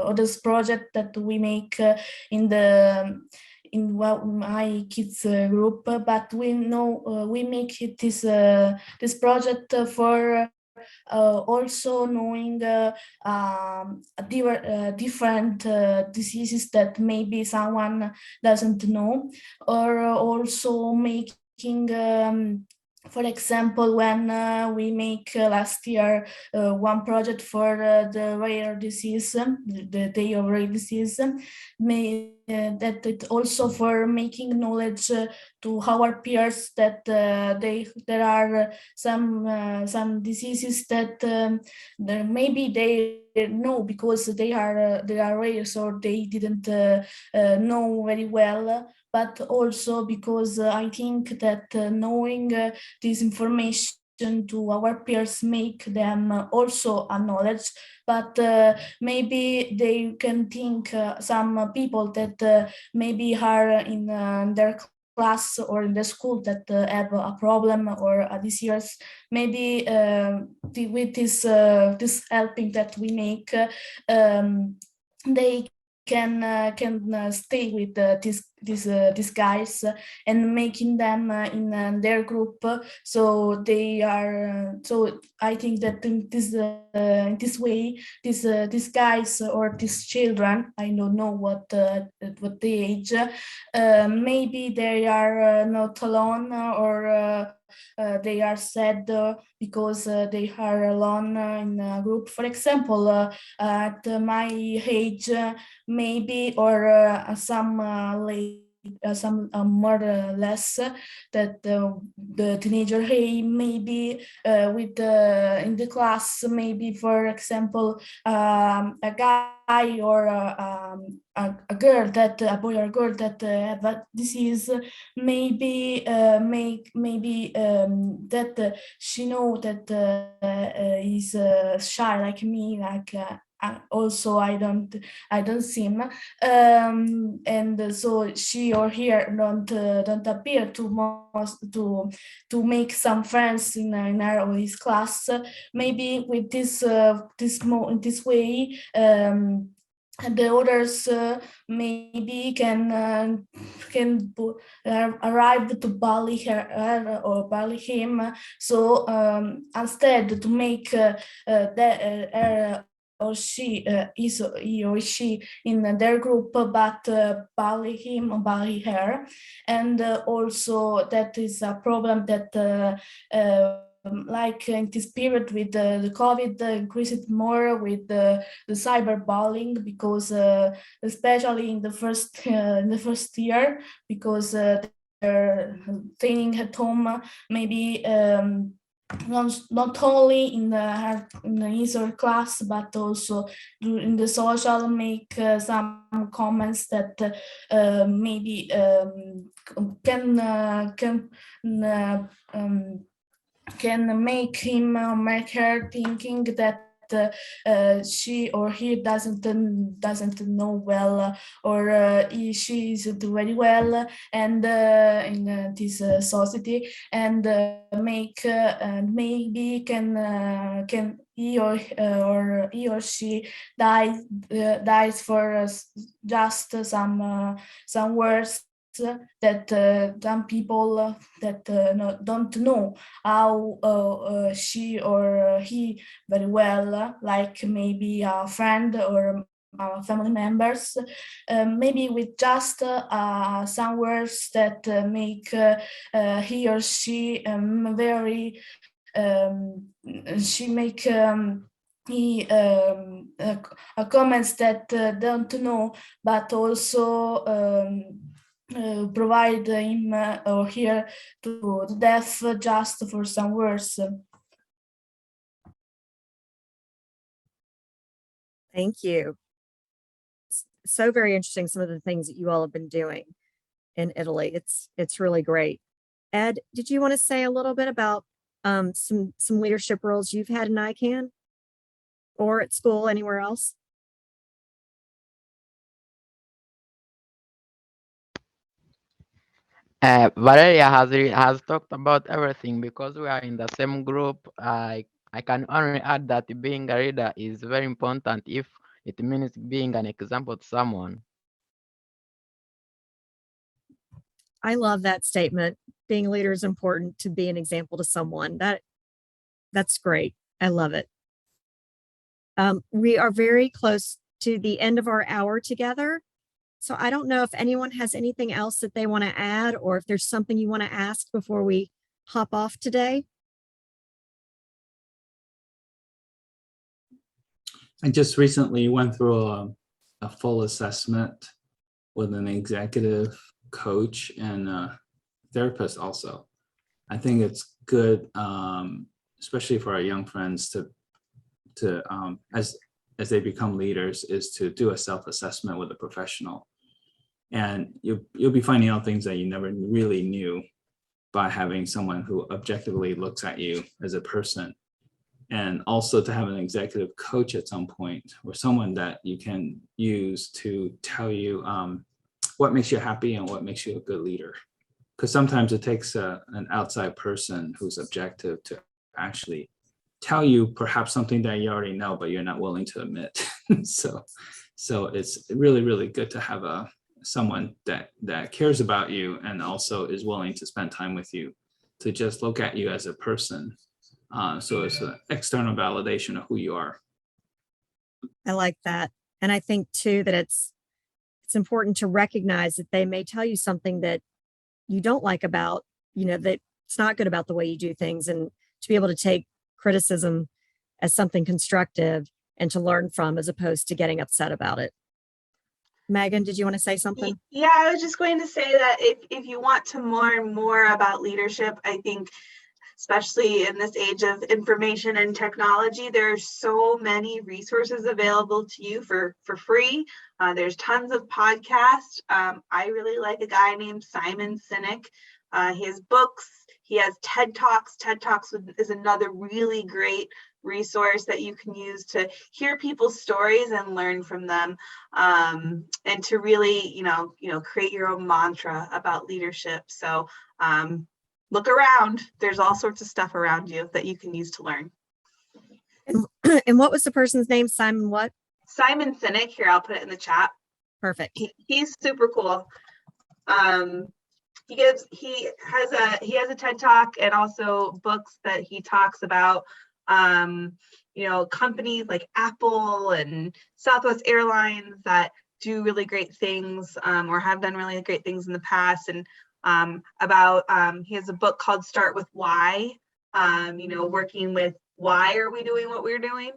others project that we make in my kids group, but we know we make it this project for also knowing different diseases that maybe someone doesn't know, or also making for example, when we make last year one project for the rare disease, the day of rare disease, that it also for making knowledge to our peers that there are some diseases that maybe they know because they are rare, so they didn't know very well. But also because I think that knowing this information to our peers make them also a knowledge, but maybe they can think some people that maybe are in their class or in the school that have a problem or a disease, maybe with this helping that we make, they can stay with these guys and making them in their group, so they are so I think that in this way these guys or these children, I don't know what the age, maybe they are not alone, or they are sad because they are alone in a group. For example, at my age, maybe, or some more or less, that the teenager, hey, maybe with in the class, maybe for example a guy or a girl, that a boy or girl that have a disease, maybe that she know that is shy like me, like also I don't see him, and so she or he don't appear to make some friends in her or his class. Maybe with this way. The others maybe arrive to bully her or bully him. So instead to make her or she he or she in their group, but bully him or bully her, and also that is a problem that. Like in this period with the COVID increased more with the cyberbullying, because especially in the first year, because they're training at home, maybe not only in the user class, but also in the social, make some comments that maybe can make him or make her thinking that she or he doesn't know well, or she isn't very well, and in this society, and make and maybe can he or he or she dies for just some words that some people that don't know how she or he very well, like maybe a friend or family members, maybe with just some words that make he or she very she make he comments that don't know, but also provide him or her to death just for some words. Thank you. So very interesting, some of the things that you all have been doing in Italy. It's really great. Ed, did you want to say a little bit about some leadership roles you've had in iCAN or at school, anywhere else? Valeria has talked about everything because we are in the same group. I can only add that being a leader is very important if it means being an example to someone. I love that statement. Being a leader is important to be an example to someone. That's great. I love it. We are very close to the end of our hour together. So I don't know if anyone has anything else that they want to add, or if there's something you want to ask before we hop off today. I just recently went through a full assessment with an executive coach and a therapist also. I think it's good, especially for our young friends to as they become leaders, is to do a self-assessment with a professional. And you'll be finding out things that you never really knew by having someone who objectively looks at you as a person. And also to have an executive coach at some point, or someone that you can use to tell you what makes you happy and what makes you a good leader. Because sometimes it takes an outside person who's objective to actually tell you perhaps something that you already know, but you're not willing to admit. So it's really, really good to have someone that cares about you and also is willing to spend time with you, to just look at you as a person. So it's an external validation of who you are. I like that. And I think too that it's important to recognize that they may tell you something that you don't like about, that it's not good about the way you do things, and to be able to take criticism as something constructive and to learn from, as opposed to getting upset about it. Megan, did you want to say something? Yeah, I was just going to say that if you want to learn more about leadership, I think, especially in this age of information and technology, there's so many resources available to you for free. There's tons of podcasts. I really like a guy named Simon Sinek. He has books. He has TED Talks. TED Talks is another really great resource that you can use to hear people's stories and learn from them, and to really, create your own mantra about leadership. So look around. There's all sorts of stuff around you that you can use to learn. And what was the person's name? Simon what? Simon Sinek. Here, I'll put it in the chat. Perfect. He's super cool. He has a TED Talk and also books that he talks about, companies like Apple and Southwest Airlines that do really great things, or have done really great things in the past. And he has a book called Start with Why, working with why are we doing what we're doing.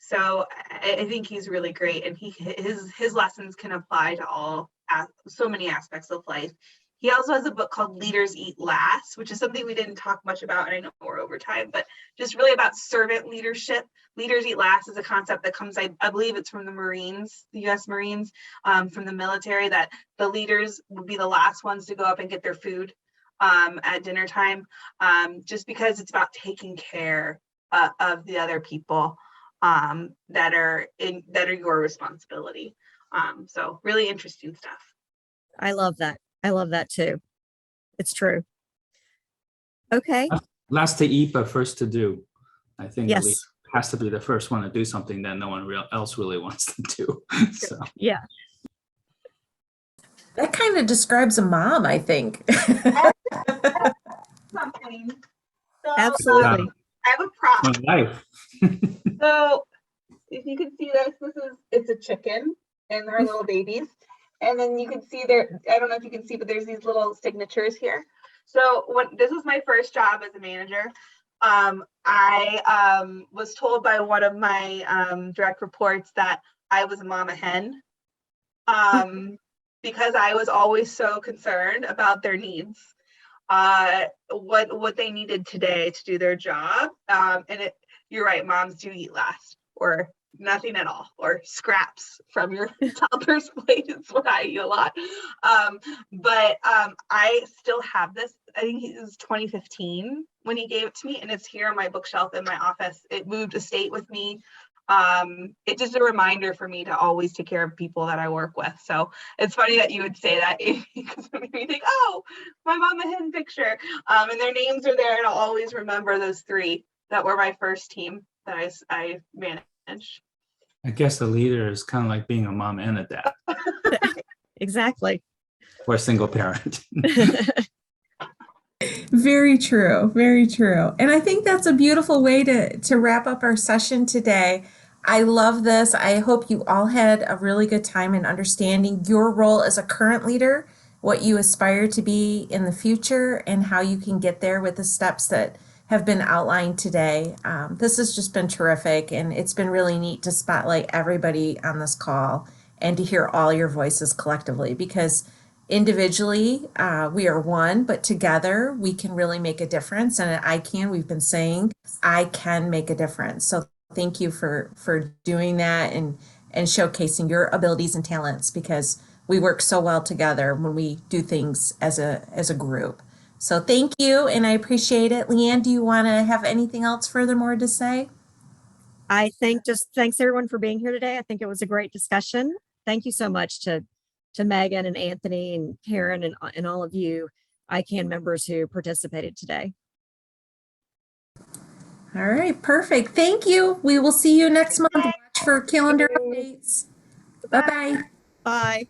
So I think he's really great, and his lessons can apply to so many aspects of life. He also has a book called Leaders Eat Last, which is something we didn't talk much about, and I know we're over time, but just really about servant leadership. Leaders Eat Last is a concept that comes, I believe it's from the Marines, the US Marines, from the military, that the leaders would be the last ones to go up and get their food at dinner time, just because it's about taking care of the other people that are your responsibility. So really interesting stuff. I love that. I love that too. It's true. Okay. Last to eat, but first to do. I think Yes. the leader has to be the first one to do something that no one else really wants to do. So Yeah. That kind of describes a mom, I think. Something. So, Absolutely. I have a prop. my life. So if you can see it's a chicken and they're little babies. And then you can see I don't know if you can see, but there's these little signatures here. So this was my first job as a manager. I was told by one of my direct reports that I was a mama hen, because I was always so concerned about their needs, what they needed today to do their job. And you're right, moms do eat last, or nothing at all, or scraps from your toddler's plate is what I eat a lot. But I still have this. I think it was 2015 when he gave it to me, and it's here on my bookshelf in my office. It moved a state with me. It's just a reminder for me to always take care of people that I work with. So it's funny that you would say that, because it made me think, oh, my mama hen picture, and their names are there, and I'll always remember those three that were my first team that I managed. I guess the leader is kind of like being a mom and a dad. Exactly. Or a single parent. Very true. Very true. And I think that's a beautiful way to wrap up our session today. I love this. I hope you all had a really good time in understanding your role as a current leader, what you aspire to be in the future, and how you can get there with the steps that have been outlined today. This has just been terrific, and it's been really neat to spotlight everybody on this call and to hear all your voices collectively, because individually we are one, but together we can really make a difference. And at iCAN, we've been saying I can make a difference. So thank you for doing that and showcasing your abilities and talents, because we work so well together when we do things as a group. So thank you, and I appreciate it. Leanne, do you want to have anything else furthermore to say? I think just thanks everyone for being here today. I think it was a great discussion. Thank you so much to Megan and Anthony and Karen and all of you iCAN members who participated today. All right, perfect. Thank you. We will see you next month. Watch for calendar updates. Bye-bye. Bye.